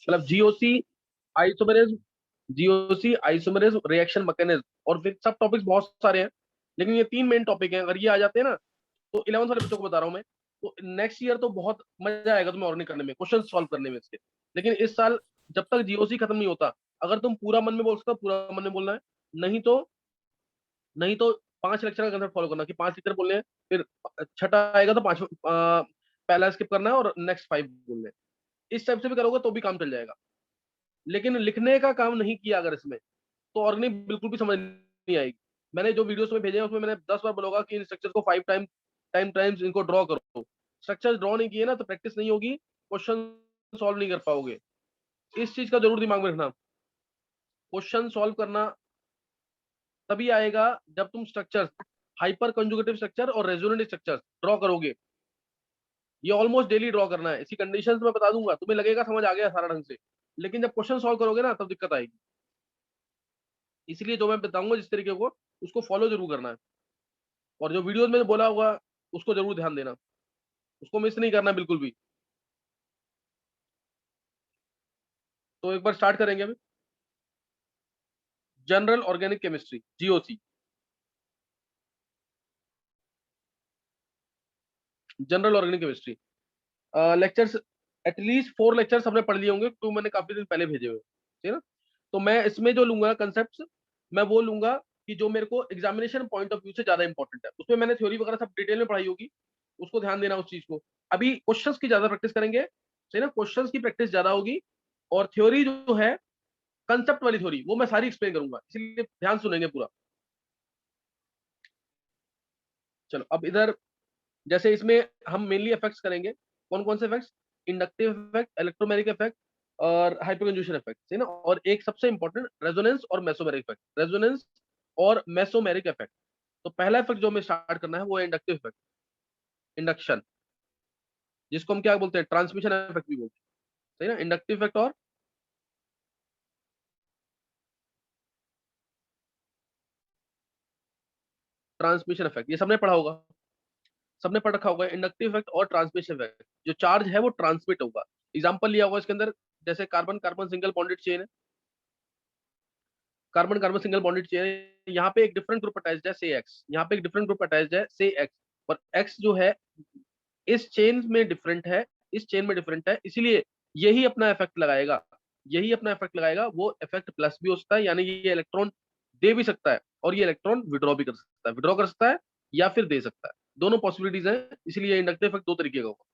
मतलब GOC isomerase reaction mechanism, और फिर सब टॉपिक्स बहुत सारे हैं, लेकिन ये 3 मेन टॉपिक हैं। अगर ये आ जाते हैं ना, तो 11th वाले बच्चों को बता रहा हूँ मैं, तो नेक्स्ट ईयर तो बहुत मजा आएगा तुम्हें ऑर्गेनिक करने में, क्वेश्चन सॉल्व करने में इसके। लेकिन इस साल जब तक जीओसी खत्म नहीं होता, अगर तुम पूरा मन में बोल सकते हो पूरा मन में बोलना है, नहीं तो 5 लेक्चर का कंसेप्ट फॉलो करना कि 5 लेक्चर बोलने हैं, फिर छठा आएगा तो पहला स्किप करना है और नेक्स्ट 5 बोलने हैं। इस टाइप से भी करोगे तो भी काम चल जाएगा। लेकिन लिखने का काम नहीं किया अगर इसमें, तो ऑर्गेनिक बिल्कुल भी समझ नहीं आएगी। मैंने जो वीडियोस में भेजे हैं उसमें मैंने 10 बार बोला कि इन स्ट्रक्चर को 5 टाइम्स इनको ड्रॉ करो। स्ट्रक्चर ड्रॉ नहीं किए ना तो प्रैक्टिस नहीं होगी, क्वेश्चन सॉल्व नहीं कर पाओगे। इस चीज का जरूर दिमाग में रखना। क्वेश्चन सॉल्व करना तभी आएगा जब तुम स्ट्रक्चर, हाइपर कंजुगेटिव स्ट्रक्चर और रेजोनेंट स्ट्रक्चर ड्रॉ करोगे। ये ऑलमोस्ट डेली ड्रॉ करना है। इसी कंडीशंस में बता दूंगा, तुम्हें लगेगा समझ आ गया सारा ढंग से, लेकिन जब क्वेश्चन सॉल्व करोगे ना तब दिक्कत आएगी। इसलिए जो मैं बताऊंगा जिस तरीके को, उसको फॉलो जरूर करना है, और जो वीडियोस में बोला होगा उसको जरूर ध्यान देना, उसको मिस नहीं करना बिल्कुल भी। तो एक बार स्टार्ट करेंगे अभी। General organic chemistry, GOC, general organic chemistry. Lectures, at least 4 lectures हमने पढ़ लिए होंगे, तो मैंने काफी दिन पहले भेजे हुए, ठीक है ना। तो मैं इसमें जो लूंगा कंसेप्ट, मैं वो लूंगा कि जो मेरे को एग्जामिनेशन पॉइंट ऑफ व्यू से ज्यादा इंपॉर्टेंट है। उसमें मैंने थ्योरी वगैरह सब डिटेल में पढ़ाई होगी, उसको ध्यान देना उस चीज को। अभी क्वेश्चंस की ज्यादा प्रैक्टिस करेंगे, सही ना, क्वेश्चंस की प्रैक्टिस ज्यादा होगी। और थ्योरी जो है, कंसेप्ट वाली थ्योरी, वो मैं सारी एक्सप्लेन करूंगा, इसलिए ध्यान सुनेंगे पूरा। चलो अब इधर, जैसे इसमें हम मेनली इफेक्ट्स करेंगे। कौन कौन से effects? Inductive effect, electromagnetic effect और हाइपरकंजूशन इफेक्ट, है ना। और एक सबसे इंपॉर्टेंट, रेजोनेंस और मेसोमेरिक इफेक्ट, रेजोनेंस और मेसोमेरिक इफेक्ट। तो पहला इफेक्ट जो हमें स्टार्ट करना है वो है इंडक्टिव इफेक्ट, इंडक्शन, जिसको हम क्या बोलते हैं, ट्रांसमिशन इफेक्ट भी बोलते हैं, सही ना। इंडक्टिव इफेक्ट और ट्रांसमिशन इफेक्ट, ये सबने पढ़ा होगा, सबने पढ़ रखा होगा। इंडक्टिव इफेक्ट और ट्रांसमिशन इफेक्ट, जो चार्ज है वो ट्रांसमिट होगा। एग्जांपल लिया होगा इसके अंदर, जैसे carbon carbon single bonded chain है, carbon carbon single bonded chain है, यहाँ पे एक डिफरेंट ग्रुप अटैच्ड है से एक्स, यहाँ पे एक डिफरेंट ग्रुप अटैच्ड है से एक्स, और एक्स जो है इस चेन में डिफरेंट है, इस चेन में डिफरेंट है, इसीलिए यही अपना इफेक्ट लगाएगा, यही अपना इफेक्ट लगाएगा। वो इफेक्ट प्लस भी हो सकता है, यानी ये इलेक्ट्रॉन दे भी सकता है, और ये इलेक्ट्रॉन विड्रॉ भी कर सकता है, विड्रॉ कर सकता है या फिर दे सकता है, दोनों पॉसिबिलिटीज हैं। इसलिए इंडक्टिव इफेक्ट दो तरीके का होगा,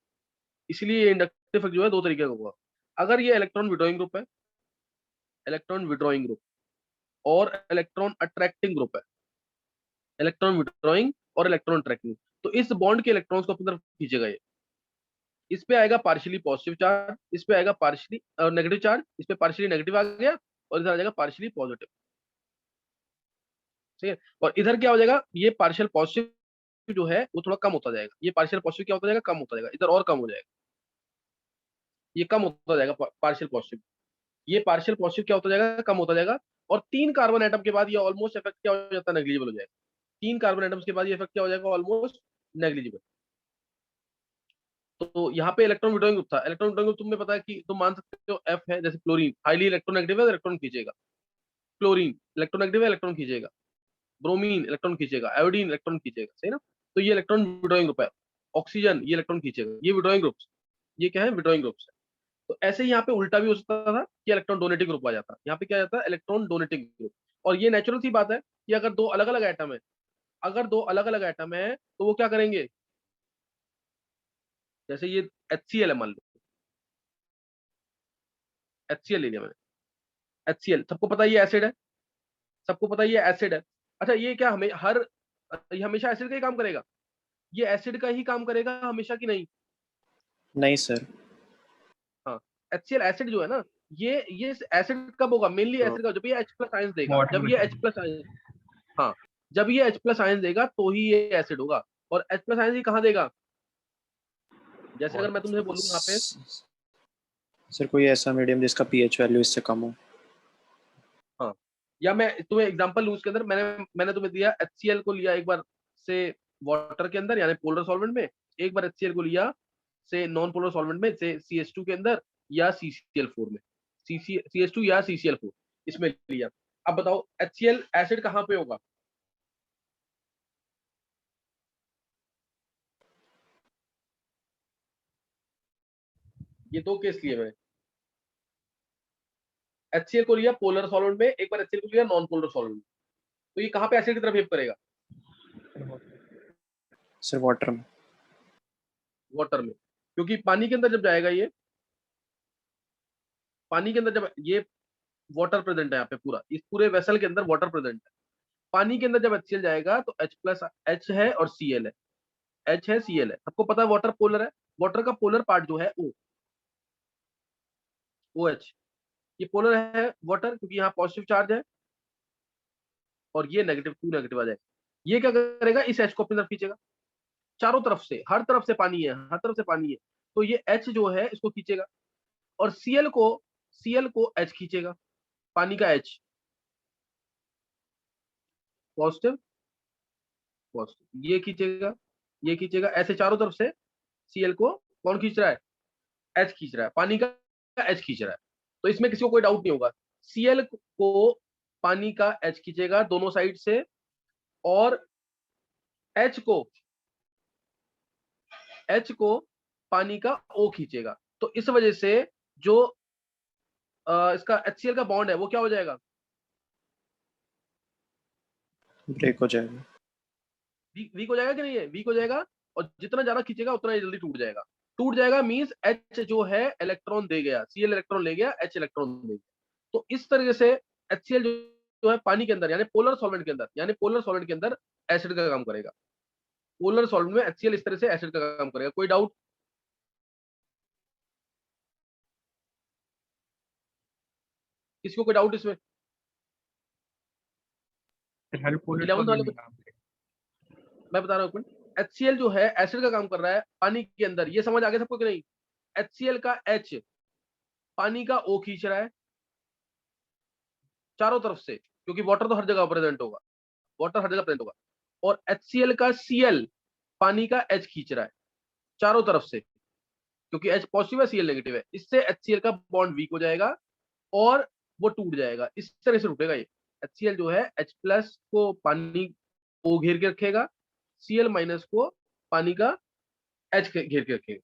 इसलिए ये इंडक्टिव इफेक्ट जो है दो तरीके का होगा। अगर ये इलेक्ट्रॉन विड्रॉइंग ग्रुप है, इलेक्ट्रॉन विड्रॉइंग ग्रुप, और इलेक्ट्रॉन अट्रैक्टिंग ग्रुप है, इलेक्ट्रॉन विड्रॉइंग और इलेक्ट्रॉन अट्रैक्टिंग, तो इस बॉन्ड के इलेक्ट्रॉन्स को अपनी तरफ खींचेगा ये। इस पे आएगा पार्शियली पॉजिटिव चार्ज, इस पे आएगा पार्शियली नेगेटिव चार्ज, इस पे पार्शियली नेगेटिव आ गया, और इधर आ जाएगा पार्शियली पॉजिटिव, ठीक है। और इधर क्या हो जाएगा, ये पार्शियल पॉजिटिव जो है वो थोड़ा कम होता जाएगा, ये पार्शियल पॉजिटिव क्या होता जाएगा, कम होता जाएगा, इधर और कम हो जाएगा, ये कम होता जाएगा पार्शियल पॉजिटिव, ये पार्शियल पॉजिटिव क्या होता जाएगा, कम होता जाएगा। और 3 कार्बन एटम के बाद ये ऑलमोस्ट इफेक्ट क्या हो जाता है, नेग्लिजिबल हो जाएगा। 3 कार्बन एटम्स के बाद ये इफेक्ट क्या हो जाएगा, ऑलमोस्ट नेग्लिजिबल। तो यहाँ पे इलेक्ट्रॉन विड्रॉइंग ग्रुप था, इलेक्ट्रॉन विड्रॉइंग ग्रुप तुम्हें पता है कि तुम मान सकते हो एफ है, जैसे क्लोरीन हाईली इलेक्ट्रोनेगेटिव है, इलेक्ट्रॉन खींचेगा। क्लोरीन इलेक्ट्रोनेगेटिव है, इलेक्ट्रॉन खींचेगा। ब्रोमीन इलेक्ट्रॉन खींचेगा, आयोडीन इलेक्ट्रॉन खींचेगा, सही ना। तो ये इलेक्ट्रॉन विड्रॉइंग ग्रुप है। ऑक्सीजन ये इलेक्ट्रॉन खींचेगा, ये विड्रॉइंग ग्रुप्स, ये क्या है, विड्रॉइंग ग्रुप्स है। तो ऐसे ही यहाँ पे उल्टा भी हो सकता था कि इलेक्ट्रॉन डोनेटिंग ग्रुप आ जाता, यहाँ पे क्या जाता है, इलेक्ट्रॉन डोनेटिंग ग्रुप। और ये नेचुरल सी बात है कि अगर दो अलग अलग एटम है, अगर दो अलग अलग एटम है तो वो क्या करेंगे, जैसे ये HCl है मान लो, HCl ले लिया मैंने, HCl सबको पता है ये एसिड है, सबको पता है ये एसिड है। अच्छा ये क्या हमें हर, ये हमेशा एसिड का ही काम करेगा, ये एसिड का ही काम करेगा हमेशा की नहीं। नहीं सर। हाँ, HCl एसिड जो है ना, ये एसिड कब होगा, मेनली तो एसिड का जब ये H प्लस आयंस देगा, वाटर जब में ये H प्लस आयंस, हाँ, जब ये H प्लस आयंस देगा तो ही ये एसिड होगा। और H प्लस आयंस ही कहाँ देगा, जैसे अगर मैं तुमसे बोलूँ यहाँ पे, सर कोई ऐसा मीडियम जिसका पीएच वैल्यू इससे कम हो। हाँ, या मैं तुम्हें एग्जांपल लूँ इसके अंदर, मैंने तुम्हें दिया HCl को लिया एक बार से वाटर के अंदर यानी पोलर सॉल्वेंट में, एक बार HCl को लिया से नॉन पोलर सॉल्वेंट में से CH2 के अंदर, या CCl4 में, CH2 या CCl4 इसमें लिया। अब बताओ HCl एसिड कहाँ पे होगा? ये दो केस लिए मैंने, HCl को लिया पोलर सॉल्वेंट में, एक बार HCl को लिया नॉन पोलर सॉल्वेंट में, तो ये कहाँ पे एसिड की तरफ बिहेव करेगा? सर वाटर में। वाटर में, क्योंकि पानी के अंदर जब जाएगा ये, पानी के अंदर जब ये वाटर प्रेजेंट है यहाँ पे, पूरा इस पूरे वेसल के अंदर वाटर प्रेजेंट है। पानी के अंदर जब HCl जाएगा तो H प्लस H है और Cl है, H है Cl है। सबको पता है वाटर पोलर है, वाटर का पोलर पार्ट जो है OH, ये पोलर है वाटर, क्योंकि यहाँ पॉजिटिव चार्ज है और ये नेगेटिव, 2 नेगेटिव आ जाएगा। ये क्या करेगा, इस H को अपनी तरफ खींचेगा, चारों तरफ से, हर तरफ से पानी है, हर तरफ से पानी है, तो ये H जो है इसको खींचेगा, और Cl को H खींचेगा, पानी का H, पॉजिटिव पॉजिटिव, ये खींचेगा, ये खींचेगा, ऐसे चारों तरफ से Cl को कौन खींच रहा है? H खींच रहा है, पानी का H खींच रहा है। तो इसमें किसी को कोई डाउट नहीं होगा, Cl को पानी का H खींचेगा दोनों साइड से, और H को पानी का O खींचेगा। तो इस वजह से जो इसका HCl का बॉन्ड है वो क्या हो जाएगा? ब्रेक हो जाएगा। वीक हो जाएगा कि नहीं है? वीक हो जाएगा, और जितना ज्यादा खींचेगा उतना ही जल्दी टूट जाएगा। टूट जाएगा मींस H जो है इलेक्ट्रॉन दे गया, Cl इलेक्ट्रॉन ले गया, H इलेक्ट्रॉन दे गया। तो इस तरीके से HCl जो है पानी के अंदर, यानी पोलर सॉल्वेंट के अंदर, एसिड का काम करेगा। पोलर सॉल्वेंट में HCl इस तरह से एसिड का काम करेगा। कोई डाउट? किसी को कोई डाउट इसमें? हर पोलर 11th वाले सॉल्वेंट मैं बता रहा हूँ, HCl जो है एसिड का काम कर रहा है पानी के अंदर, ये समझ आ गया सबको कि नहीं? HCl का H पानी का O खींच रहा है चारों तरफ से, क्योंकि वाटर तो हर जगह प्रेजेंट होगा, वाटर हर जगह प्रेजेंट होगा, और HCl का Cl पानी का H खींच रहा है चारों तरफ से, क्योंकि H पॉजिटिव है Cl नेगेटिव है। इससे HCl का बॉन्ड वीक हो जाएगा और वो टूट जाएगा। इस तरह से टूटेगा ये। HCl जो है H प्लस को पानी को घेर के रखेगा, Cl माइनस को पानी का H घेर के रखेगा।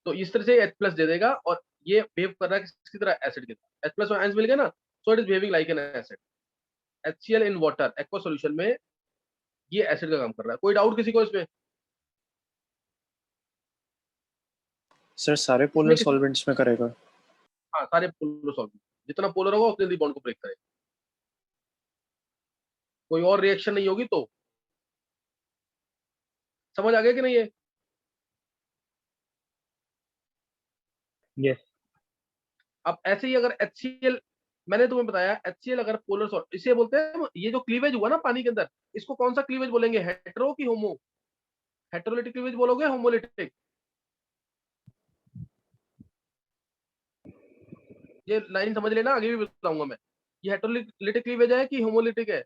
तो इस तरह से H प्लस दे देगा, और ये बिहेव कर रहा है किसकी तरह? एसिड की तरह। H प्लस आयंस मिल गए ना, so it is behaving like an acid. HCl in water aqua solution में ये एसिड का काम कर रहा है। कोई डाउट किसी को इसमें? सर सारे पोलर सॉल्वेंट्स में करेगा? हाँ, सारे पोलर सॉल्वेंट, जितना पोलर होगा उतनी जल्दी बॉन्ड को ब्रेक करेगा। कोई और रिएक्शन नहीं होगी तो समझ आ गया कि नहीं है? यस। अब ऐसे ही अगर HCl, मैंने तुम्हें बताया HCl अगर पोलर सॉल्वेंट, इसे बोलते हैं, ये जो क्लीवेज हुआ ना पानी के अंदर, इसको कौन सा क्लीवेज बोलेंगे? हेटेरो की होमो? हेटेरोलिटिक क्लीवेज बोलोगे, होमोलिटिक? ये लाइन समझ लेना, आगे भी बताऊंगा मैं। ये हेटेरोलिटिक क्लीवेज है कि होमोलिटिक है?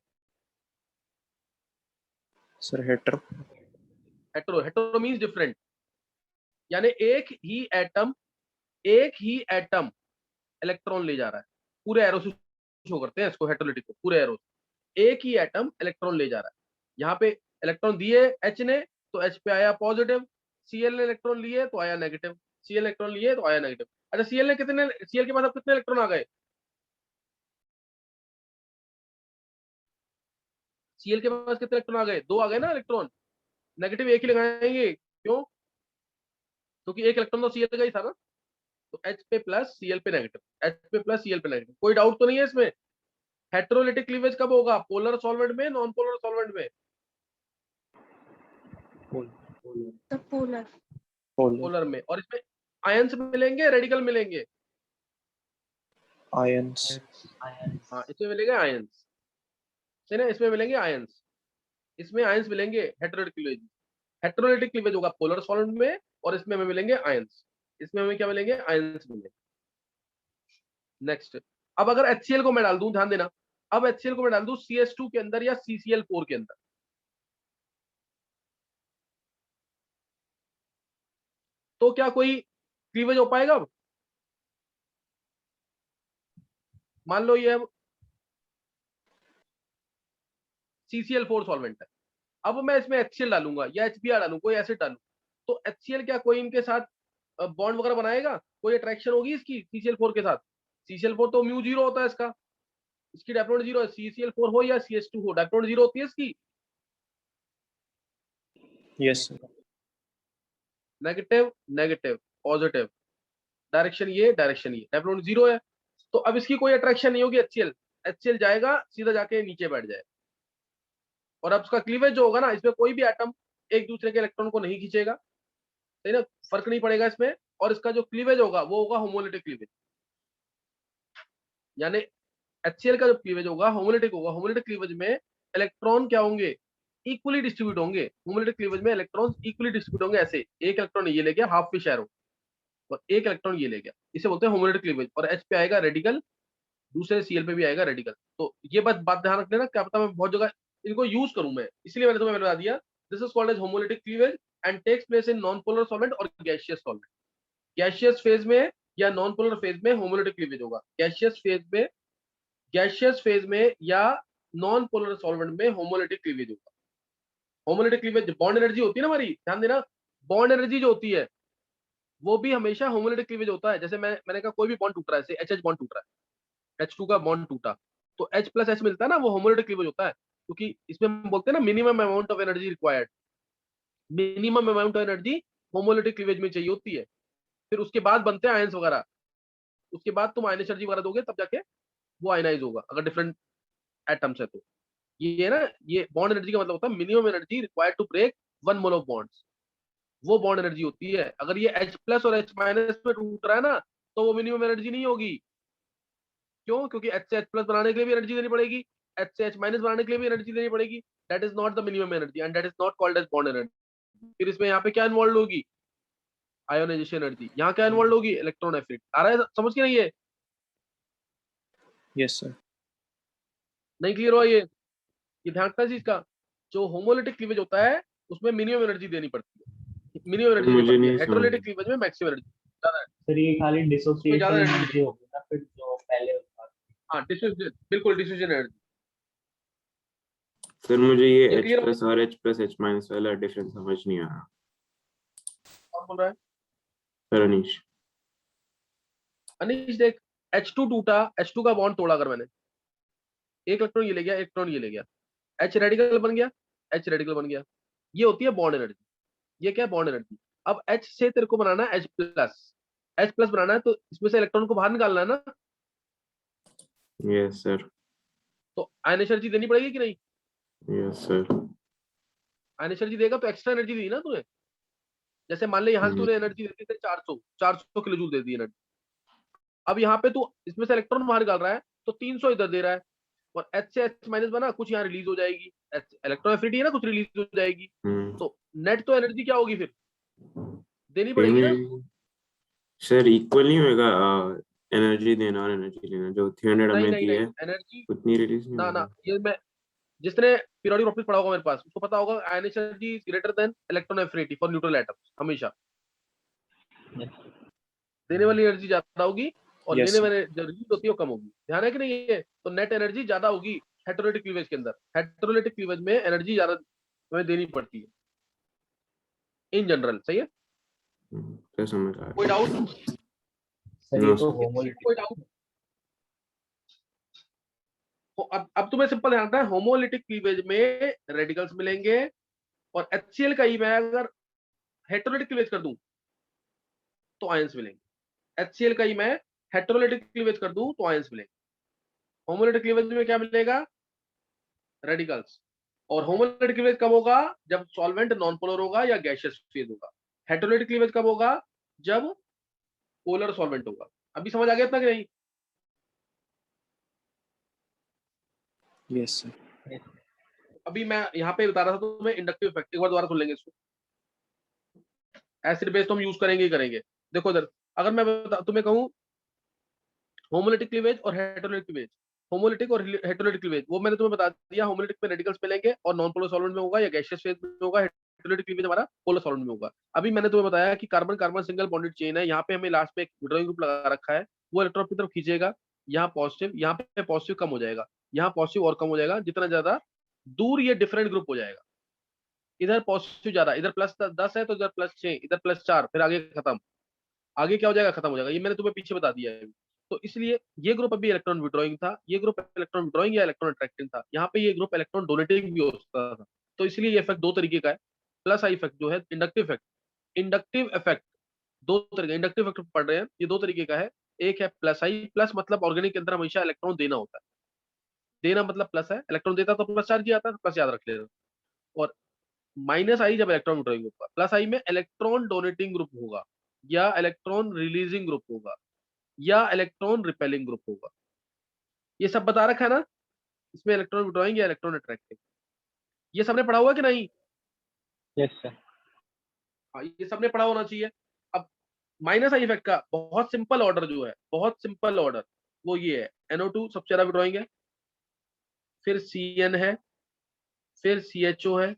Sir hetero. Hetero means different, यानी एक ही एटम इलेक्ट्रॉन ले जा रहा है। पूरे एरो से शो करते हैं इसको, हेटेरोलिटिक को, पूरे एरो से एक ही एटम इलेक्ट्रॉन ले जा रहा है। यहाँ पे इलेक्ट्रॉन दिए H ने तो H पे आया पॉजिटिव, Cl ने इलेक्ट्रॉन लिए तो आया नेगेटिव, Cl इलेक्ट्रॉन लिए तो आया नेगेटिव। अच्छा, Cl के पास अब कितने इलेक्ट्रॉन आ गए? Cl के पास कितने इलेक्ट्रॉन आ गए? 2 आ गए ना इलेक्ट्रॉन। नेगेटिव एक ही लगाएंगे, क्यों? क्योंकि एक इलेक्ट्रॉन तो Cl का ही था ना। तो H पे प्लस Cl पे नेगेटिव, H पे प्लस Cl पे नेगेटिव। कोई डाउट तो नहीं है इसमें? हेटेरोलिटिक क्लीवेज कब होगा? पोलर सॉल्वेंट में, नॉन पोलर सॉल्वेंट में? पोलर। पोलर में। और इसमें आयंस मिलेंगे, रेडिकल मिलेंगे? आयंस। हाँ, इसमें मिलेंगे आयंस, है ना, इसमें मिलेंगे आयंस, इसमें आयंस मिलेंगे। हेटेरोलिटिक क्लीवेज होगा पोलर सॉल्वेंट में, और इसमें हमें मिलेंगे आयंस। इसमें हमें क्या मिलेंगे? आयंस मिलेंगे। नेक्स्ट, अब अगर HCl को मैं डाल दूं, ध्यान देना, अब HCl को मैं डाल दूं CH2 के अंदर या CCl4 के अंदर, तो क्या कोई क्लीवेज हो पाएगा? अब मान लो ये अब CCl4 सॉल्वेंट है, अब मैं इसमें HCl डालूंगा या HBr डालूं, कोई एसिड डालूं, तो HCl क्या कोई इनके साथ बॉन्ड वगैरह बनाएगा, कोई अट्रैक्शन होगी इसकी CCl4 के साथ? CCl4 तो म्यू जीरो होता है इसका, इसकी डायप्रोन जीरो है, CCl4 हो या CH2 हो, डायप्रोन जीरो होती है इसकी। Yes sir. Negative negative positive, direction ये डायरेक्शन ये, डायप्रोन जीरो है, तो अब इसकी कोई अट्रैक्शन नहीं होगी HCl जाएगा सीधा जाके नीचे बैठ जाएगा, और अब उसका क्लीवेज जो होगा ना, इसमें कोई भी एटम एक दूसरे के इलेक्ट्रॉन को नहीं खींचेगा, सही ना, फर्क नहीं पड़ेगा इसमें, और इसका जो क्लीवेज होगा वो होगा होमोलिटिक क्लीवेज, यानी HCl का जो क्लीवेज होगा होमोलिटिक होगा। होमोलिटिक क्लीवेज में इलेक्ट्रॉन क्या होंगे, इक्वली डिस्ट्रीब्यूट होंगे। होमोलिटिक क्लीवेज में इलेक्ट्रॉन इक्वली डिस्ट्रीब्यूट होंगे, ऐसे एक इलेक्ट्रॉन ये ले गया हाफ पे शेयर हो, और एक इलेक्ट्रॉन ये ले गया, इसे बोलते हैं होमोलिटिक क्लीवेज। और H पे आएगा रेडिकल, दूसरे Cl पे भी आएगा रेडिकल। तो ये बात ध्यान रख लेना, क्या पता मैं बहुत जगह इनको यूज करूं मैं, इसलिए मैंने तुम्हें बता दिया। This is called as homolytic cleavage and takes place in non polar solvent और गैसियस सॉल्वेंट। गैसियस फेज में या नॉन पोलर फेज में होमोलिटिक क्लीवेज होगा, गैसियस फेज में या नॉन पोलर सॉल्वेंट में होमोलिटिक क्लीवेज होगा। होमोलिटिक क्लीवेज बॉन्ड एनर्जी होती है ना हमारी, ध्यान देना, बॉन्ड एनर्जी जो होती है वो भी हमेशा होमोलिटिक क्लीवेज होता है। जैसे मैंने कहा कोई भी बॉन्ड टूट रहा है, जैसे HH बॉन्ड टूट रहा है, H2 का बॉन्ड टूटा, तो H प्लस H मिलता है ना, वो होमोलिटिक क्लीवेज होता है, क्योंकि इसमें हम बोलते हैं ना minimum amount of energy required, minimum amount of energy homolytic cleavage में चाहिए होती है। फिर उसके बाद बनते हैं आयंस वगैरह, उसके बाद तुम आयन एनर्जी वगैरह दोगे तब जाके वो आयनाइज होगा, अगर डिफरेंट एटम्स है तो। ये ना, ये बॉन्ड एनर्जी का मतलब होता है minimum energy required to break one mole of bonds, वो बॉन्ड एनर्जी होती है। अगर ये H प्लस और H माइनस में टूट रहा है ना, तो वो मिनिमम एनर्जी नहीं होगी। क्यों? क्योंकि H से H प्लस बनाने के लिए भी एनर्जी देनी पड़ेगी, H से H माइनस बनाने के लिए भी एनर्जी देनी पड़ेगी। That is not the minimum energy and that is not called as bond energy. फिर इसमें यहाँ पे क्या इन्वॉल्व होगी, आयोनाइजेशन एनर्जी। यहाँ क्या इन्वॉल्व होगी, इलेक्ट्रॉन एफिनिटी। आ रहा है समझ के नहीं? Yes sir. नहीं क्लियर हुआ ये ध्यान रखना चीज का। जो होमोलिटिक क्लीवेज होता है उसमें मिनिमम एनर्जी देनी पड़ती है, मिनिमम एनर्जी देनी मुझे पड़ती है। नहीं हेटेरोलिटिक समझ। क्लीवेज में मैक्सिमम एनर्जी ज्यादा है, सर ये खाली उसमें ज्यादा डिसोसिएशन एनर्जी एनर्जी होगी ना, फिर जो पहले होता था। हाँ डिफ्यूजन, बिल्कुल डिफ्यूजन एनर्जी। सर मुझे ये ये H क्लियर प्लस और H प्लस H माइनस वाला डिफरेंस समझ नहीं आ रहा। कौन बोल रहा है? सर अनीश। अनीश देख, H2 टूटा, H2 का बॉन्ड तोड़ा अगर मैंने, एक इलेक्ट्रॉन ये ले गया, एक इलेक्ट्रॉन ये ले गया, H रेडिकल बन गया, H रेडिकल बन गया, ये होती है बॉन्ड एनर्जी। ये क्या है, बॉन्ड एनर्जी। अब H से तेरे को बनाना है H प्लस बनाना है, तो इसमें से इलेक्ट्रॉन को बाहर निकालना है ना, यस सर। तो आयन एनर्जी देनी पड़ेगी कि नहीं? Yes sir. आयन एनर्जी देगा तो एक्स्ट्रा एनर्जी दी ना तूने। जैसे मान ले यहाँ से तूने एनर्जी देती थी 400 किलो जूल दे दी एनर्जी, अब यहाँ पे तू इसमें से इलेक्ट्रॉन बाहर निकाल रहा है तो 300 इधर दे रहा है, और H से H माइनस बना, कुछ यहाँ रिलीज हो जाएगी, इलेक्ट्रॉन एफिनिटी है ना, कुछ रिलीज हो जाएगी, तो नेट तो एनर्जी क्या होगी फिर, देनी पड़ेगी ना। सर इक्वल नहीं होगा एनर्जी देना और एनर्जी लेना, जो 300 नहीं हमें नहीं दी नहीं, है एनर्जी उतनी रिलीज नहीं ना ना, होगी। ये मैं, जिसने पीरियोडिक प्रॉपर्टीज पढ़ा होगा मेरे पास, उसको पता होगा ion energy is greater than electron affinity for neutral atoms, हमेशा देने वाली एनर्जी ज्यादा होगी और Yes, लेने sir. वाले जो रिलीज होती है वो कम होगी। ध्यान है कि नहीं? ये तो नेट एनर्जी ज्यादा होगी हेटेरोलिटिक क्लीवेज के अंदर। हेटेरोलिटिक क्लीवेज में एनर्जी ज्यादा हमें देनी पड़ती है इन जनरल, सही है? सर समझ आ कोई रहा है। डाउट? सर ये तो होमोलिटिक। कोई डाउट? अब तुम्हें सिंपल ध्यान रखना है, होमोलिटिक क्लीवेज में रेडिकल्स मिलेंगे, और HCl का ही मैं अगर हेटेरोलिटिक क्लीवेज कर दूं तो आयंस मिलेंगे। HCl का ही मैं हेटेरोलिटिक क्लीवेज कर दूं तो आयंस मिलेंगे। होमोलिटिक क्लीवेज में क्या मिलेगा, रेडिकल्स। और होमोलिटिक क्लीवेज कब होगा, जब सॉल्वेंट नॉन पोलर होगा या गैसियस फेज होगा। हेटेरोलिटिक क्लीवेज कब होगा, जब पोलर सॉल्वेंट होगा। अभी समझ आ गया इतना कि नहीं? Yes, sir. अभी मैं यहाँ पे बता रहा था तो मैं इंडक्टिव इफेक्ट, एक बार दोबारा सुन लेंगे इसको। एसिड बेस तो हम यूज करेंगे ही करेंगे। देखो इधर, अगर मैं तुम्हें कहूँ होमोलिटिक क्लीवेज और हेटेरोलिटिक क्लीवेज, होमोलिटिक और हेटेरोलिटिक क्लीवेज, वो मैंने तुम्हें बता दिया। होमोलिटिक में रेडिकल्स मिलेंगे और नॉन पोलर सॉल्वेंट में होगा या गैसियस फेज में होगा। हेटेरोलिटिक क्लीवेज हमारा पोलर सॉल्वेंट में होगा। अभी मैंने तुम्हें बताया कि carbon carbon single bonded chain है, यहाँ पे हमें लास्ट में एक ड्राइंग ग्रुप लगा रखा है, वो इलेक्ट्रॉन की तरफ खींचेगा, यहाँ पॉजिटिव, यहाँ पे पॉजिटिव कम हो जाएगा, यहाँ पॉजिटिव और कम हो जाएगा, जितना ज्यादा दूर ये डिफरेंट ग्रुप हो जाएगा। इधर पॉजिटिव ज्यादा, इधर +10 है तो इधर +6, इधर +4, फिर आगे खत्म। आगे क्या हो जाएगा, खत्म हो जाएगा। ये मैंने तुम्हें पीछे बता दिया है। तो इसलिए ये ग्रुप अभी इलेक्ट्रॉन विड्रॉइंग था, ये ग्रुप इलेक्ट्रॉन विड्रॉइंग या इलेक्ट्रॉन अट्रैक्टिंग था। यहाँ पे ये ग्रुप इलेक्ट्रॉन डोनेटिंग भी हो सकता था। तो इसलिए ये इफेक्ट दो तरीके का है। प्लस आई इफेक्ट जो है इंडक्टिव इफेक्ट, इंडक्टिव इफेक्ट दो तरीके, इंडक्टिव इफेक्ट पढ़ रहे हैं, ये दो तरीके का है। एक है प्लस आई, प्लस मतलब ऑर्गेनिक के अंदर हमेशा इलेक्ट्रॉन देना होता है। देना मतलब प्लस है, इलेक्ट्रॉन देता तो प्लस चार्ज ही आता है, प्लस याद रख लेना। और माइनस आई जब इलेक्ट्रॉन विड्रॉइंग होगा, प्लस आई में इलेक्ट्रॉन डोनेटिंग ग्रुप होगा, या इलेक्ट्रॉन रिलीजिंग ग्रुप होगा, या इलेक्ट्रॉन रिपेलिंग ग्रुप होगा। ये सब बता रखा है ना इसमें, इलेक्ट्रॉन विड्रॉइंग या इलेक्ट्रॉन अट्रैक्टिंग। ये सबने पढ़ा हुआ कि नहीं? Yes sir. हाँ, ये सबने पढ़ा होना चाहिए। अब माइनस आई इफेक्ट का बहुत सिंपल ऑर्डर जो है, बहुत सिंपल ऑर्डर वो ये है, NO2 सबसे ज्यादा विड्रॉइंग है, फिर CN है, फिर CHO है,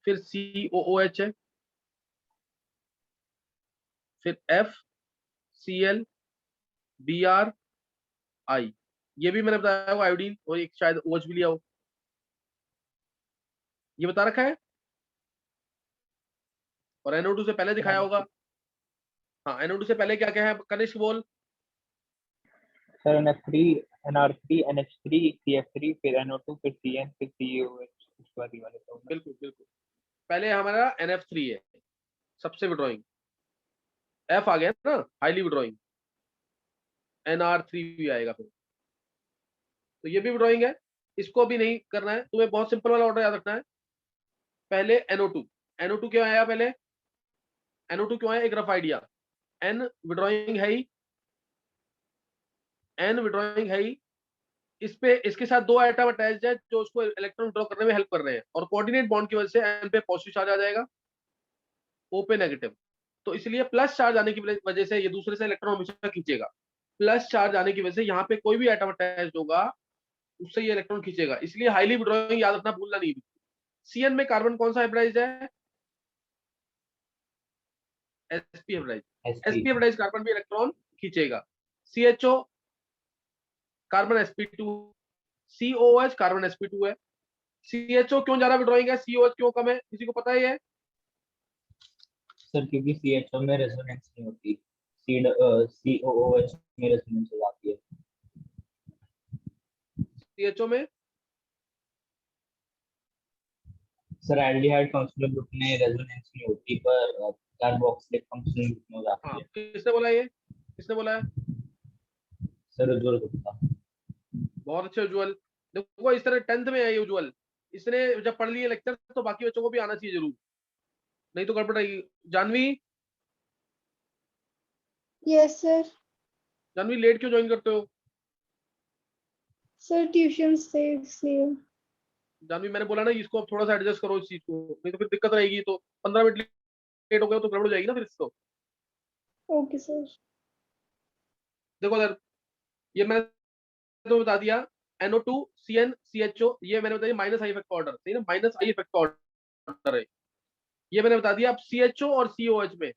फिर COOH है, फिर FCl Br I। ये भी मैंने बताया होगा, आयोडीन, और एक शायद OH भी लिया हो, ये बता रखा है। और NO2 से पहले दिखाया होगा। हाँ, NO2 से पहले क्या क्या है कनिष्क बोल। Sir NF3 NR3 NH3 CF3 फिर NO2 फिर CN फिर CaOH, उसके बाद ये वाले तो बिल्कुल बिल्कुल। पहले हमारा NF3 है सबसे विड्रॉइंग, F आ गया ना हाईली विड्रॉइंग, NR3 भी आएगा फिर। तो ये भी विड्रॉइंग है, इसको भी नहीं करना है तुम्हें, बहुत सिंपल वाला ऑर्डर याद रखना है। पहले NO2, NO2 क्यों आया पहले, NO2 क्यों आया, एक रफ आइडिया। N विड्रॉइंग है ही, N विड्रॉइंग है ही, इस पे इसके साथ दो आइटम अटैच है जो उसको इलेक्ट्रॉन विड्रॉ करने में हेल्प कर रहे हैं, और कोऑर्डिनेट बॉन्ड की वजह से N पे पॉजिटिव चार्ज आ जाएगा, O पे नेगेटिव। तो इसलिए प्लस चार्ज आने की वजह से ये दूसरे से इलेक्ट्रॉन हमेशा खींचेगा। प्लस चार्ज आने की वजह से यहाँ पे कोई भी आइटम अटैच होगा उससे ये इलेक्ट्रॉन खींचेगा, इसलिए हाईली विड्रॉइंग याद रखना, भूलना नहीं। CN में कार्बन कौन सा हाइब्रिडाइज्ड है, sp hybridised, sp hybridised carbon भी इलेक्ट्रॉन खींचेगा। CHO carbon sp2, COH carbon sp2 है। CHO क्यों ज्यादा विड्रॉइंग है, COH क्यों कम है, किसी को पता है ये? सर क्योंकि CHO में रेजोनेंस नहीं होती, COOH में रेजोनेंस हो जाती है। CHO में सर एल्डिहाइड फंक्शनल ग्रुप में रेजोनेंस नहीं होती, पर कार्बोक्सिलिक फंक्शनल ग्रुप में हो जाती हाँ, है। किसने बोला ये, किसने बोला है? सर उज्ज्वल गुप्ता। बहुत अच्छे उज्ज्वल। देखो इस तरह 10th में है ये उज्ज्वल, इसने जब पढ़ लिए लेक्चर तो बाकी बच्चों को भी आना चाहिए जरूर, नहीं तो गड़बड़ रहेगी। Janvi, yes sir. Janvi late क्यों ज्वाइन करते हो? सर ट्यूशन से इसलिए। जानवी मैंने बोला ना इसको अब थोड़ा सा एडजस्ट करो इस चीज को, नहीं तो फिर दिक्कत रहेगी। तो 15 मिनट लेट हो गया तो गड़बड़ हो जाएगी ना फिर इसको। Okay sir. देखो सर, ये मैंने तो बता दिया, NO2 CN CHO, ये मैंने बता दिया माइनस आई इफेक्ट ऑर्डर, सही ना, माइनस आई इफेक्ट ऑर्डर है ये मैंने बता दिया। अब CHO और COH में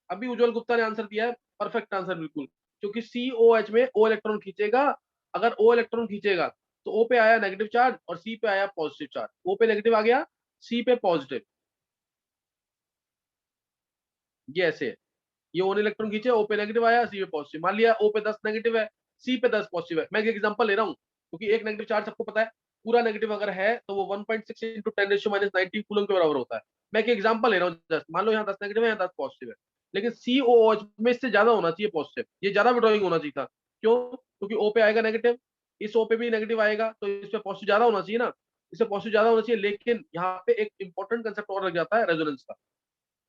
अभी उज्ज्वल गुप्ता ने आंसर दिया है, परफेक्ट आंसर बिल्कुल, क्योंकि COH में O इलेक्ट्रॉन खींचेगा। अगर O इलेक्ट्रॉन खींचेगा तो O पे आया नेगेटिव चार्ज और C पे आया पॉजिटिव चार्ज, O पे नेगेटिव आ गया, C पे पॉजिटिव, ये ऐसे है। ये O ने इलेक्ट्रॉन खींचे, O पे नेगेटिव आया, C पे पॉजिटिव। मान लिया O पे 10 नेगेटिव है, C पे 10 पॉजिटिव है। मैं एक एग्जांपल ले रहा हूँ क्योंकि एक नेगेटिव चार्ज सबको पता है, पूरा नेगेटिव अगर है तो वो 1.6 × 10⁻⁹ कूलम के बराबर होता है। मैं एक एग्जांपल ले रहा हूँ जस्ट, मान लो यहाँ 10 नेगेटिव है, यहाँ 10 पॉजिटिव है, लेकिन COOH में इससे ज्यादा होना चाहिए पॉजिटिव, ये ज्यादा विड्रॉइंग होना चाहिए था। क्यों? क्योंकि O पे आएगा नेगेटिव, इस O पे भी नेगेटिव आएगा, तो इस पे पॉजिटिव ज्यादा होना चाहिए ना, इससे पॉजिटिव ज्यादा होना चाहिए। लेकिन यहाँ पे एक इंपॉर्टेंट कंसेप्ट और लग जाता है रेजोनेंस का,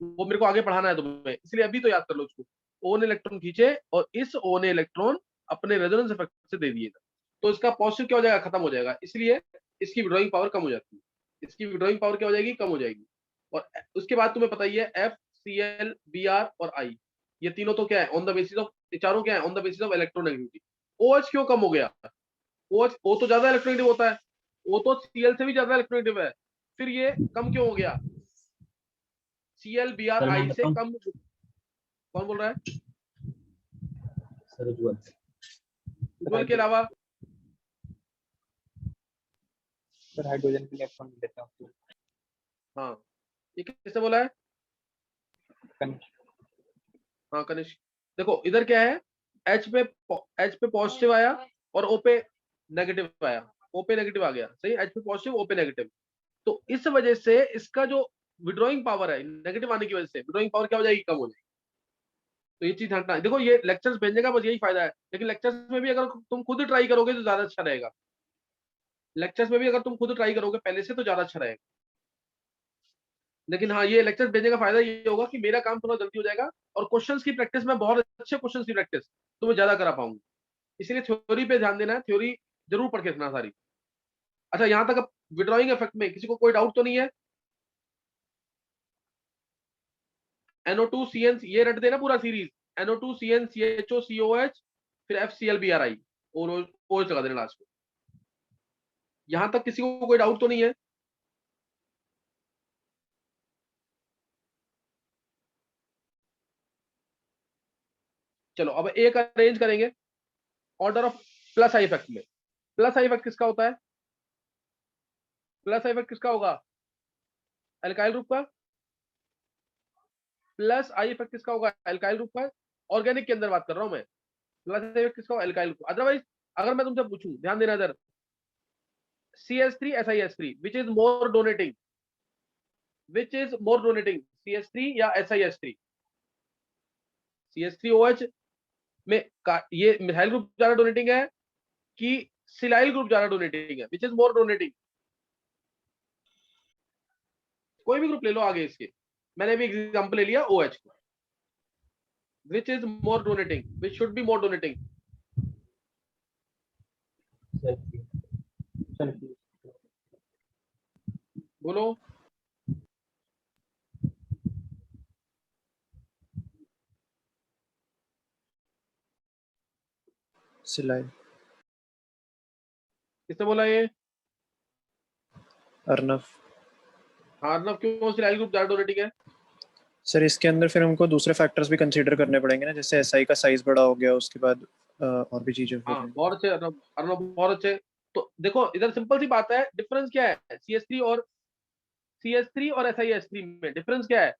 वो मेरे को आगे पढ़ाना है तुम्हें, इसलिए अभी तो याद कर लो इसको। O ने इलेक्ट्रॉन खींचे और इस O ने इलेक्ट्रॉन अपने रेजोनेंस इफेक्ट से दे दिएगा, तो इसका पॉजिटिव क्या हो जाएगा, खत्म हो जाएगा, इसलिए इसकी विड्रॉइंग पावर कम हो जाती है। इसकी विड्रॉइंग पावर क्या हो जाएगी, कम हो जाएगी। और उसके बाद तुम्हें पता ही है FCl Br और I, ये तीनों तो क्या है, ऑन द बेसिस ऑफ, चारों क्या है, on the basis of electronegativity. OH क्यों कम हो गया, OH O तो ज्यादा इलेक्ट्रोनेगेटिव होता है, O तो Cl से भी ज्यादा इलेक्ट्रोनेगेटिव है, फिर ये कम क्यों हो गया, Cl Br I से कम। कौन बोल रहा है? सर उज्ज्वल उज्ज्वल के अलावा सर हाइड्रोजन के इलेक्ट्रॉन लेता हूँ हाँ, ये किसने बोला है? कनिष्क। हाँ कनिष्क। देखो इधर क्या है, H पे पॉजिटिव आया और O पे नेगेटिव आया, O पे नेगेटिव आ गया, सही। H पे पॉजिटिव, O पे नेगेटिव, तो इस वजह से इसका जो विड्रॉइंग पावर है, नेगेटिव आने की वजह से विड्रॉइंग पावर क्या हो जाएगी, कम हो जाएगी। तो ये चीज ध्यान, देखो ये लेक्चर्स भेजने का बस यही फायदा है, लेकिन लेक्चर्स में भी अगर तुम खुद ट्राई करोगे तो ज्यादा अच्छा रहेगा। लेक्चर्स में भी अगर तुम खुद ट्राई करोगे पहले से तो ज्यादा अच्छा रहेगा। लेकिन हाँ, ये लेक्चर्स भेजने का फायदा ये होगा कि मेरा काम थोड़ा जल्दी हो जाएगा और क्वेश्चंस की प्रैक्टिस में, बहुत अच्छे क्वेश्चंस की प्रैक्टिस तो मैं ज्यादा करा पाऊंगा। इसलिए थ्योरी पे ध्यान देना है, थ्योरी जरूर पढ़ के रखना सारी। अच्छा, यहाँ तक अब विड्रॉइंग इफेक्ट में किसी को कोई डाउट तो नहीं है? NO2 CN, ये रट देना पूरा series, NO2 CN CHO COH फिर FCl BRI और OH लगा देना लास्ट में। यहां तक किसी को कोई डाउट तो नहीं है? चलो अब एक अरेंज करेंगे order of plus I effect में। प्लस आई इफेक्ट किसका होता है? प्लस आई इफेक्ट किसका होगा? एल्काइल ग्रुप का। प्लस आई इफेक्ट किसका होगा? एल्काइल ग्रुप का। ऑर्गेनिक के अंदर बात कर रहा हूं मैं। प्लस आई इफेक्ट किसका होगा? Alkyl group. अदरवाइज अगर मैं तुमसे पूछूं, ध्यान देना इधर, CH3 SiS3 which is more donating, which is more donating, CH3 या SiS3? CH3OH में ये मिथाइल ग्रुप ज्यादा डोनेटिंग है कि सिलाइल ग्रुप ज्यादा डोनेटिंग है? विच इज मोर डोनेटिंग? कोई भी ग्रुप ले लो आगे इसके, मैंने भी एग्जांपल ले लिया OH को। विच is more donating, which should be more donating? बोलो। सिलाइल। किसने बोला ये? अर्नव। हाँ, मतलब क्यों सिलाइल ग्रुप ज्यादा डोनेटिंग है? सर इसके अंदर फिर हमको दूसरे फैक्टर्स भी कंसीडर करने पड़ेंगे ना, जैसे एसआई का साइज बड़ा हो गया, उसके बाद और भी चीजें हो हाँ जाएंगी। बहुत अच्छे अर्नब, अर्नब बहुत अच्छे। तो देखो इधर सिंपल सी बात है, डिफरेंस क्या है CH3 और SiS3 में? डिफरेंस क्या है?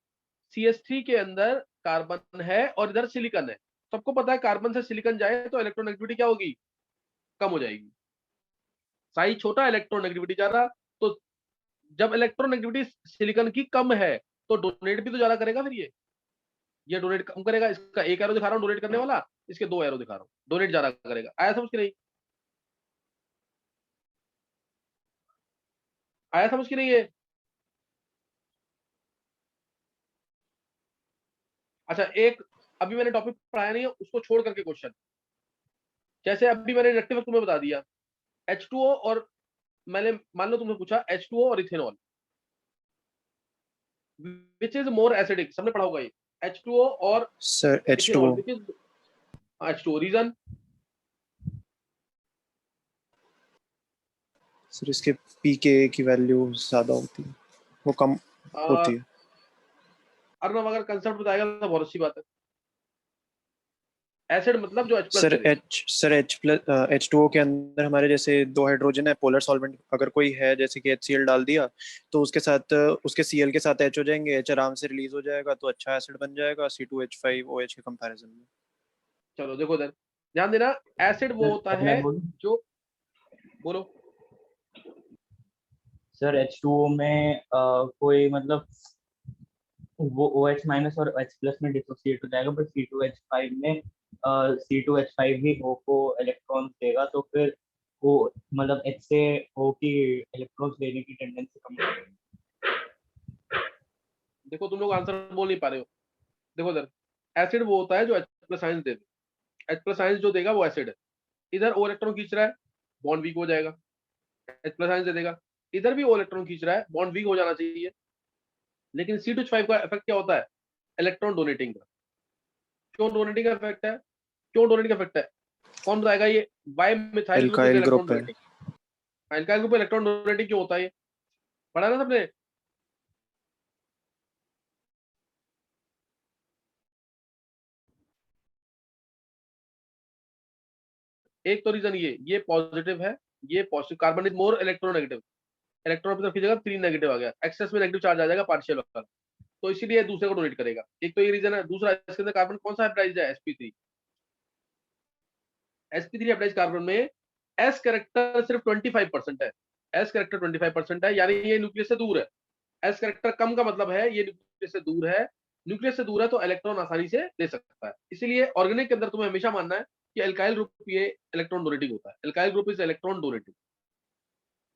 CH3 के अंदर कार्बन है और इधर सिलिकॉन है। सबको पता है कार्बन से सिलिकॉन जाए तो इलेक्ट्रोनेगेटिविटी क्या होगी? कम हो जाएगी। साइज छोटा, इलेक्ट्रोनेगेटिविटी ज्यादा। तो जब इलेक्ट्रोनेगेटिविटी सिलिकॉन की कम है तो डोनेट भी तो ज्यादा करेगा फिर ये डोनेट कम करेगा। इसका एक एरो दिखा रहा हूँ डोनेट करने वाला, इसके 2 एरो दिखा रहा हूँ, डोनेट ज्यादा करेगा। आया समझ के नहीं? आया समझ के नहीं ये? अच्छा, एक अभी मैंने टॉपिक पढ़ाया नहीं है, उसको छोड़ करके क्वेश्चन, जैसे अभी मैंने रिएक्टिव तुम्हें बता दिया H2O और मैंने मान लो तुमने पूछा H2O और ethanol, which is more acidic, सबने पढ़ा होगा ये, H2O और sir ethanol, H2O। Which is H2O। Reason? Sir इसके पीके की वैल्यू ज्यादा होती है, वो कम होती है। अर्नब अगर कंसेप्ट बताएगा तो बहुत अच्छी बात है। एसिड मतलब जो H+ सर दे दे। H2O के अंदर हमारे जैसे 2 हाइड्रोजन है, पोलर सॉल्वेंट अगर कोई है, जैसे कि HCl डाल दिया तो उसके साथ उसके Cl के साथ H हो जाएंगे, H आराम से रिलीज हो जाएगा तो अच्छा एसिड बन जाएगा C2H5OH के कंपैरिजन में। चलो देखो इधर ध्यान देना, एसिड वो होता है जो, बोलो। सर H2O में कोई मतलब वो OH माइनस और H प्लस में डिसोसिएट हो जाएगा, पर C2H5 में C2H5 ही O को इलेक्ट्रॉन्स देगा, तो फिर वो मतलब H से O की इलेक्ट्रॉन्स लेने की टेंडेंसी कम हो जाएगी। देखो तुम लोग आंसर बोल नहीं पा रहे हो। देखो इधर एसिड वो होता है जो H+ आयंस दे दे। H+ आयंस जो देगा वो एसिड है। इधर O इलेक्ट्रॉन खींच रहा है, बॉन्ड वीक हो जाएगा, H+ आयंस दे देगा। इधर भी O इलेक्ट्रॉन खींच रहा है, बॉन्ड वीक हो जाना चाहिए। लेकिन C2H5 का इफेक्ट क्या होता है? इलेक्ट्रॉन डोनेटिंग का। क्यों डोनेटिंग का इफेक्ट है? क्यों डोनेटिंग का इफेक्ट है? कौन बताएगा ये? By methyl group is alkyl electron group है। Donating. Alkyl group electron donating क्यों होता है? ये पढ़ा ना सबने? एक तो रीजन ये पॉजिटिव है, ये positive, carbon is more electronegative, electron की तरफ खींचेगा, 3 नेगेटिव आ गया, एक्सेस में नेगेटिव चार्ज आ जाएगा पार्शियल वाला, तो इसीलिए दूसरे को डोनेट करेगा। एक तो ये रीजन है। दूसरा, इसके अंदर कार्बन कौन सा हाइब्रिडाइज्ड है? sp3। sp3 हाइब्रिडाइज्ड कार्बन में s कैरेक्टर सिर्फ 25% है, s कैरेक्टर 25% है, यानी ये न्यूक्लियस से दूर है। s कैरेक्टर कम का मतलब है ये न्यूक्लियस से दूर है, न्यूक्लियस से दूर है तो इलेक्ट्रॉन आसानी से ले सकता है। इसीलिए ऑर्गेनिक के अंदर तुम्हें हमेशा मानना है कि एल्काइल ग्रुप ये इलेक्ट्रॉन डोनेटिंग होता है। Alkyl group is electron donating,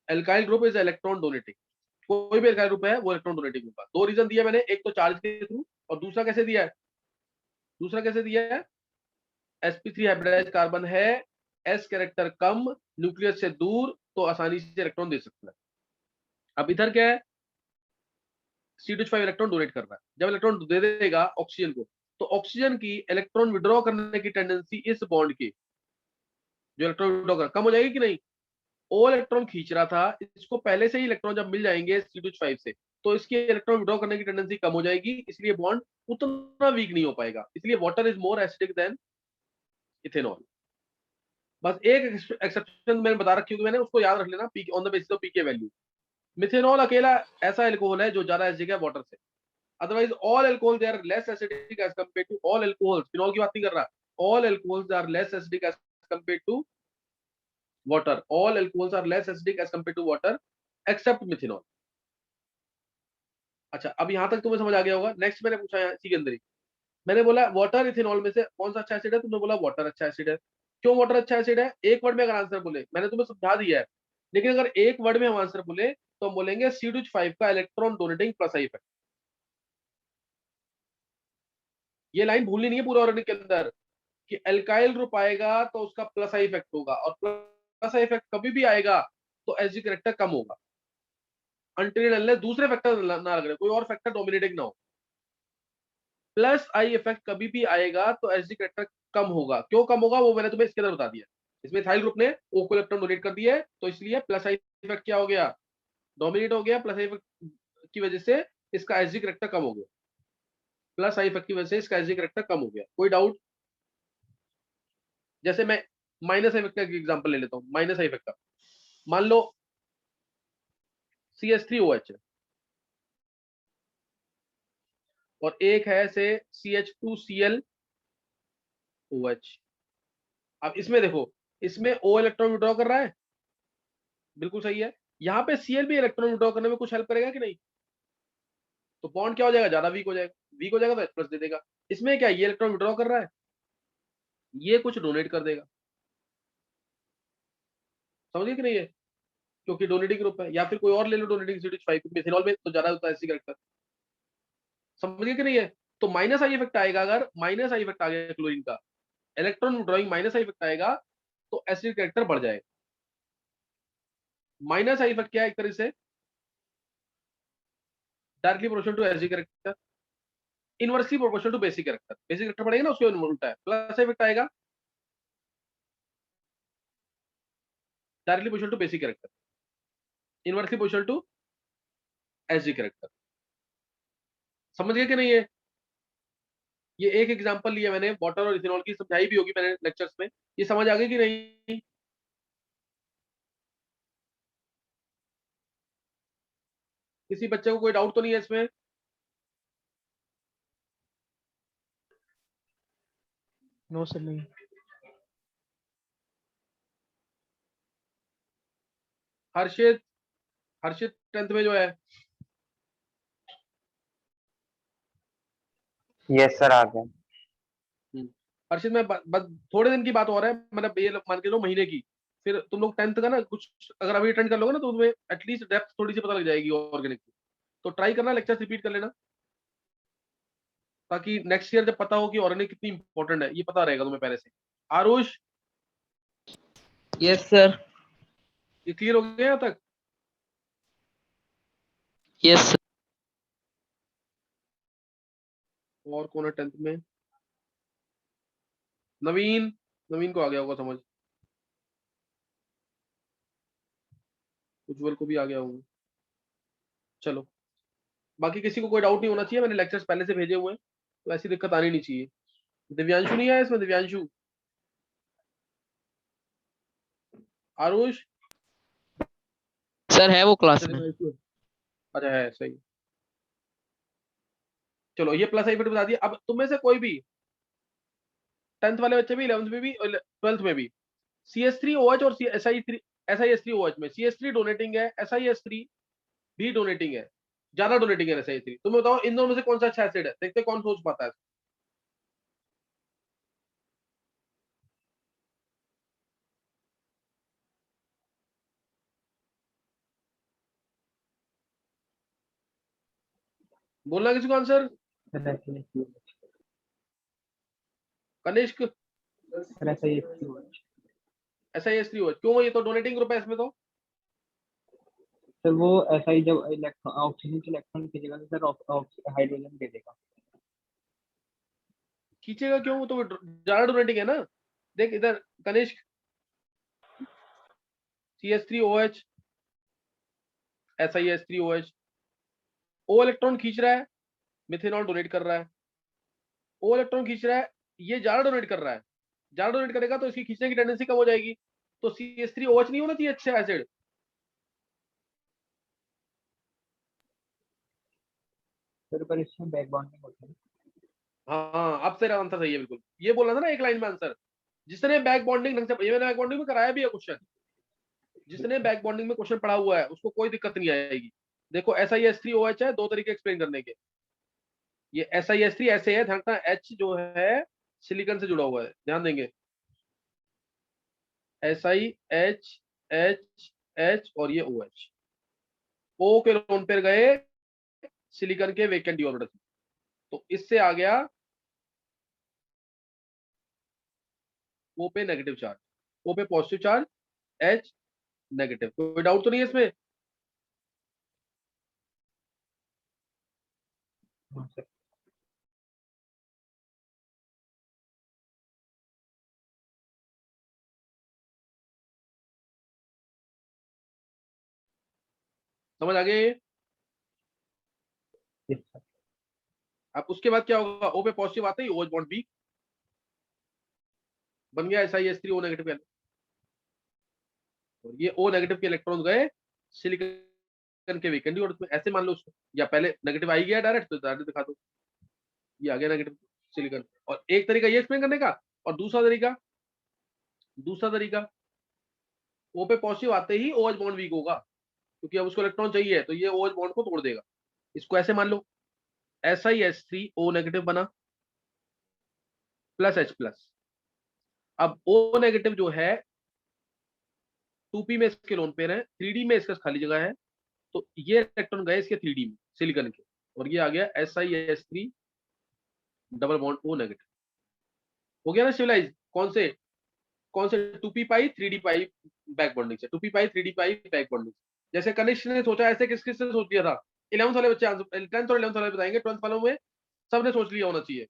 alkyl group is electron donating, कोई भी एल्काइल ग्रुप है वो इलेक्ट्रॉन डोनेटिंग होगा। दो रीजन दिया मैंने, एक तो चार्ज के थ्रू, और दूसरा कैसे दिया है? दूसरा कैसे दिया है? sp3 हाइब्रिडाइज्ड कार्बन है, s कैरेक्टर कम, न्यूक्लियस से दूर, तो आसानी से इलेक्ट्रॉन दे सकता है। अब इधर क्या है? C2H5 इलेक्ट्रॉन डोनेट कर रहा है। जब इलेक्ट्रॉन दे देगा ऑक्सीजन को, तो ऑक्सीजन की इलेक्ट्रॉन विड्रॉ करने की टेंडेंसी इस बॉन्ड की, जो इलेक्ट्रॉन विड्रॉ कर, कम हो जाएगी कि नहीं? ओ इलेक्ट्रॉन खींच रहा था, इसको पहले से ही इलेक्ट्रॉन जब मिल जाएंगे C2H5 से, तो इसकी इलेक्ट्रॉन विड्रॉ करने की टेंडेंसी कम हो जाएगी, इसलिए बॉन्ड उतना वीक नहीं हो पाएगा। इसलिए water is more acidic then ethanol. बस एक एक्सेप्शन मैंने बता रखी होगी, मैंने उसको याद रख लेना, on the basis of pK value. Methanol अकेला ऐसा एल्कोहल है जो ज्यादा एसिडिक है वाटर से, otherwise all alcohol they are less acidic as compared to all alcohols. Phenol की बात नहीं कर रहा, all alcohols are less acidic as compared to water, all alcohols are less acidic as compared to water except methanol. अच्छा, अब यहां तक तुम्हें समझ आ गया होगा। नेक्स्ट मैंने पूछा है इसी के अंदर ही, मैंने बोला वाटर इथेनॉल में से कौन सा अच्छा एसिड है? तुमने बोला वाटर अच्छा एसिड है। क्यों वाटर अच्छा एसिड है? एक वर्ड में अगर आंसर बोले, मैंने तुम्हें समझा दिया है, लेकिन अगर एक वर्ड में हम आंसर बोले तो हम बोलेंगे C2H5 का electron donating plus I effect. ये लाइन भूलनी नहीं है पूरे ऑर्गेनिक के अंदर, कि एल्काइल ग्रुप आएगा तो उसका प्लस आई इफेक्ट होगा, और प्लस आई इफेक्ट कभी भी आएगा तो एसजी कैरेक्टर कम होगा, अनटिल अनलेस दूसरे फैक्टर ना लग रहे, कोई और फैक्टर डोमिनेटिंग ना हो। प्लस आई इफेक्ट कभी भी आएगा तो एसजी कैरेक्टर कम होगा। क्यों कम होगा वो मैंने तुम्हें इसके अंदर बता दिया। इसमें इथाइल ग्रुप ने ओ को इलेक्ट्रॉन डोनेट कर दिया है, तो इसलिए प्लस आई इफेक्ट क्या हो गया? डोमिनेट हो गया। प्लस आई इफेक्ट की वजह से इसका एसजी कैरेक्टर कम हो गया, प्लस आई इफेक्ट की वजह से इसका एसजी कैरेक्टर कम हो गया। कोई डाउट? जैसे मैं माइनस आई इफेक्ट का एग्जांपल ले लेता हूं, माइनस आई इफेक्ट का। मान लो CH3OH है और एक है से CH2Cl OH। अब इसमें देखो, इसमें O इलेक्ट्रॉन विड्रॉ कर रहा है, बिल्कुल सही है। यहाँ पे Cl भी इलेक्ट्रॉन विड्रॉ करने में कुछ हेल्प करेगा कि नहीं? तो बॉन्ड क्या हो जाएगा? ज्यादा वीक हो जाएगा, वीक हो जाएगा तो H+ दे देगा। इसमें क्या, ये इलेक्ट्रॉन विड्रॉ कर रहा है, ये कुछ डोनेट कर देगा, समझिए कि नहीं है? क्योंकि डोनेटिंग ग्रुप है। या फिर कोई और ले लो डोनेटिंग C2H5, मिथेनॉल में तो ज्यादा होता है एसिड कैरेक्टर, समझिए कि नहीं है? तो माइनस आई इफेक्ट आएगा, अगर माइनस आई इफेक्ट आ गया क्लोरीन का, electron withdrawing minus I effect आएगा तो एसिड कैरेक्टर बढ़ जाएगा। माइनस आई इफेक्ट क्या है? एक तरह से directly proportional to acid character, inversely proportional to basic character. Basic character बढ़ेगा ना, उसके उल्टा है, प्लस इफेक्ट आएगा directly proportional to basic character, inversely proportional to acid character. समझ गए कि नहीं है? ये एक एग्जांपल लिया मैंने वाटर और इथेनॉल की, समझाई भी होगी मैंने लेक्चर्स में। ये समझ आ गई कि नहीं? किसी बच्चे को कोई डाउट तो नहीं है इसमें? नो सर, नहीं। हर्षित, हर्षित 10th में जो है, यस सर, आ गया। हर्षित में बस थोड़े दिन की बात हो रहा है, मतलब ये मान के लो महीने की। फिर तुम लोग 10th का ना कुछ अगर अभी अटेंड कर लोगे ना, तो तुम्हें एटलीस्ट डेप्थ थोड़ी सी पता लग जाएगी ऑर्गेनिक की। तो ट्राई करना लेक्चर रिपीट कर लेना, ताकि नेक्स्ट ईयर जब पता हो कि ऑर्गेनिक कितनी इंपॉर्टेंट है, ये पता रहेगा तुम्हें पहले से। Aarush, yes sir. ये क्लियर हो गया यहाँ तक? Yes sir. और कौन है 10th में? नवीन, नवीन को आ गया होगा समझ, उज्जवल को भी आ गया होगा। चलो, बाकी किसी को कोई डाउट नहीं होना चाहिए, मैंने लेक्चर्स पहले से भेजे हुए हैं, तो ऐसी दिक्कत आनी नहीं चाहिए। दिव्यांशु नहीं आया इसमें? दिव्यांशु, आरुष सर है वो क्लास में। अच्छा है, सही। चलो ये प्लस इफेक्ट बता दिया। अब तुम में से कोई भी 10th वाले बच्चे भी, 11th में भी और 12th में भी, CH3OH और SiS3OH में CH3 डोनेटिंग है, SiS3 भी डोनेटिंग है, ज्यादा डोनेटिंग है SiS3। तुम बताओ इन दोनों में से कौन सा अच्छा एसिड है, देखते हैं कौन सोच पाता है। बोलना किसी को आंसर। सर ऐसा ही कनिष्क सर ऐसा ही SiS3OH क्यों, ये तो डोनेटिंग ग्रुप है इसमें तो। सर वो ऐसा ही जब इलेक्ट्रॉन ऑक्सीजन के इलेक्ट्रॉन खींचेगा तो सर हाइड्रोजन दे देगा। खींचेगा क्यों, वो तो ज्यादा डोनेटिंग है ना। देख इधर Kanishka, CH3OH SiS3OH, O electron खींच रहा है, मिथेनॉल डोनेट कर रहा है। O इलेक्ट्रॉन खींच रहा है, ये ज्यादा डोनेट कर रहा है, ज्यादा डोनेट करेगा तो इसकी खींचने की टेंडेंसी कम हो जाएगी, तो CH3OH नहीं होना चाहिए अच्छा एसिड। सर पर इसमें बैक बॉन्डिंग होती है। हाँ अब तेरा आंसर सही है बिल्कुल। ये बोला था ना एक लाइन में आंसर, जिसने बैक बॉन्डिंग ढंग से, ये मैंने बैक बॉन्डिंग में कराया भी है क्वेश्चन, जिसने बैक बॉन्डिंग में क्वेश्चन पढ़ा हुआ है उसको कोई दिक्कत नहीं आएगी। देखो SiS3OH है, दो तरीके एक्सप्लेन करने के। ये SiS3 ऐसे है, ध्यान रखना, H जो है सिलिकॉन से जुड़ा हुआ है, ध्यान देंगे। SiHH और ये OH, O के लोन पेयर गए सिलिकॉन के वेकेंट डी ऑर्बिटल, तो इससे आ गया O पे नेगेटिव चार्ज, O पे पॉजिटिव चार्ज, H नेगेटिव। कोई डाउट तो नहीं है इसमें। हाँ सर। समझ आ गया ये। Yes sir. अब उसके बाद क्या होगा, O पे पॉजिटिव आते ही OH बॉन्ड वीक बन गया, SiS3O नेगेटिव, और ये O नेगेटिव के इलेक्ट्रॉन गए सिलिकॉन के वीकेंड डी ऑर्बिटल में, ऐसे मान लो उसको, या पहले नेगेटिव आ ही गया डायरेक्ट, तो डायरेक्ट दिखा दो ये आ गया नेगेटिव सिलिकॉन। और एक तरीका ये एक्सप्लेन करने का, और दूसरा तरीका O पे पॉजिटिव आते ही OH बॉन्ड वीक होगा, क्योंकि अब उसको इलेक्ट्रॉन चाहिए, तो ये OH बॉन्ड को तोड़ देगा। इसको ऐसे मान लो, SiS3O नेगेटिव बना प्लस H प्लस। अब O नेगेटिव जो है 2p में इसके लोन पेयर है, 3d में इसका खाली जगह है, तो ये इलेक्ट्रॉन गए इसके 3d में सिलिकॉन के, और ये आ गया SiS3 double bond O negative. हो गया ना सिविलाइज। कौन से 2p पाई 3d पाई बैक बॉन्डिंग से, 2p पाई 3d पाई बैक बॉन्डिंग से। जैसे कनिष्क ने सोचा, ऐसे किस किस ने सोच लिया था। 11th वाले बच्चे आंसर, 10th और 11th वाले बताएंगे, 12th वालों में सबने सोच लिया होना चाहिए।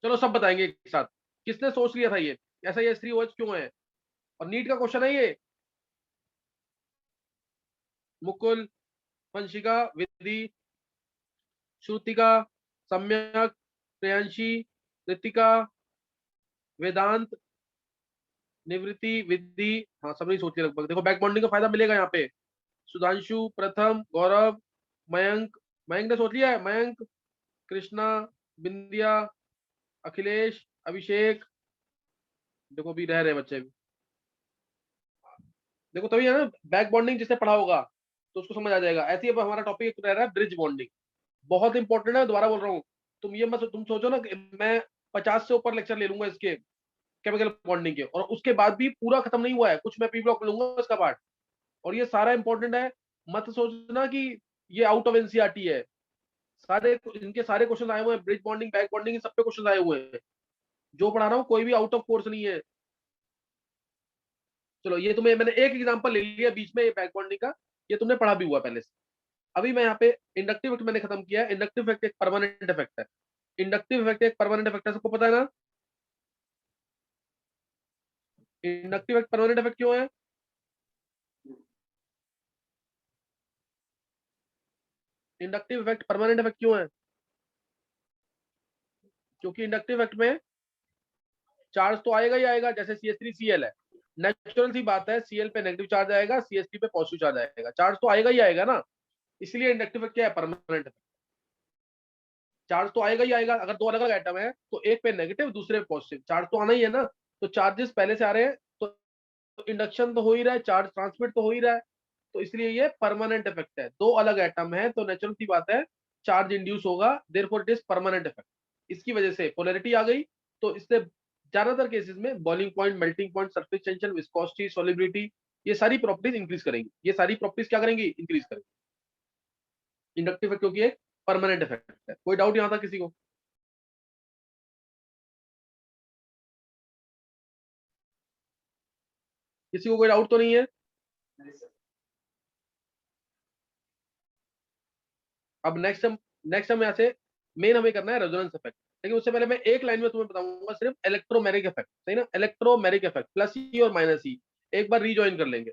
चलो सब बताएंगे एक साथ, किसने सोच लिया था ये SiS3OH क्यों है। और नीट का क्वेश्चन है ये। मुकुल, वंशिका, विधि, श्रुतिका, सम्यक, प्रियांशी, ऋतिका, वेदांत, निवृत्ति, विधि, हाँ सबने सोच लिया लगभग। देखो बैक बॉन्डिंग का फायदा मिलेगा यहाँ पे। सुधांशु, प्रथम, गौरव, मयंक, मयंक ने सोच लिया है, मयंक, कृष्णा, बिंदिया, अखिलेश, अभिषेक, देखो भी रह रहे बच्चे भी। देखो तभी है ना, बैक बॉन्डिंग जिसने पढ़ा होगा तो उसको समझ आ जाएगा। ऐसे ही अब हमारा टॉपिक रह रहा है ब्रिज बॉन्डिंग, बहुत इंपॉर्टेंट है, दोबारा बोल रहा हूँ। तुम सोचो ना कि मैं 50 से ऊपर लेक्चर ले लूंगा इसके केमिकल बॉन्डिंग के, और उसके बाद भी पूरा खत्म नहीं हुआ है, कुछ मैं पी ब्लॉक लूंगा इसका पार्ट, और ये सारा इंपॉर्टेंट है। मत सोचना कि ये आउट ऑफ एनसीईआरटी है, सारे इनके सारे क्वेश्चन आए हुए हैं, ब्रिज बॉन्डिंग, बैक बॉन्डिंग, सब पे क्वेश्चन आए हुए हैं। जो पढ़ा रहा हूँ कोई भी आउट ऑफ कोर्स नहीं है। चलो ये तुम्हें मैंने एक एग्जांपल ले लिया बीच में, ये बैक बॉन्डिंग का, ये तुमने पढ़ा भी हुआ पहले से। अभी मैं यहाँ पे इंडक्टिव इफेक्ट मैंने खत्म किया है। इंडक्टिव इफेक्ट एक परमानेंट इफेक्ट है, इंडक्टिव इफेक्ट एक परमानेंट इफेक्ट है, सबको पता है ना। इंडक्टिव इफेक्ट परमानेंट इफेक्ट क्यों है? इंडक्टिव इफेक्ट परमानेंट इफेक्ट क्यों है? क्योंकि इंडक्टिव इफेक्ट में चार्ज तो आएगा ही आएगा, जैसे CH3Cl है, नेचुरल सी बात है, Cl पे नेगेटिव चार्ज आएगा, CH3 पे पॉजिटिव चार्ज आएगा, चार्ज तो आएगा ही आएगा ना, इसलिए इंडक्टिव इफेक्ट क्या है, परमानेंट इफेक्ट। चार्ज तो आएगा ही आएगा, अगर दो अलग अलग एटम है तो एक पे नेगेटिव दूसरे पे पॉजिटिव, चार्ज तो आना ही है ना, तो चार्जेस पहले से आ रहे हैं तो इंडक्शन तो हो ही रहा है, चार्ज ट्रांसमिट तो हो ही रहा है, तो इसलिए ये परमानेंट इफेक्ट है। दो अलग एटम है तो नेचुरल सी बात है चार्ज इंड्यूस होगा, therefore it is permanent effect. इसकी वजह से पोलैरिटी आ गई, तो इससे ज्यादातर केसेस में boiling point, melting point, surface tension, viscosity, solubility, ये सारी प्रॉपर्टीज इंक्रीज करेंगी, ये सारी प्रॉपर्टीज क्या करेंगी, इंक्रीज करेंगी इंडक्टिव इफेक्ट, क्योंकि एक परमानेंट इफेक्ट है। कोई डाउट यहां था किसी को? किसी को कोई डाउट तो नहीं है? अब नेक्स्ट हम यहाँ से मेन हमें करना है रेजोनेंस इफेक्ट, लेकिन उससे पहले मैं एक लाइन में तुम्हें बताऊंगा सिर्फ इलेक्ट्रोमैग्नेटिक इफेक्ट, सही ना, इलेक्ट्रोमैग्नेटिक इफेक्ट प्लस ई और माइनस ई एक बार रीजॉइन कर लेंगे।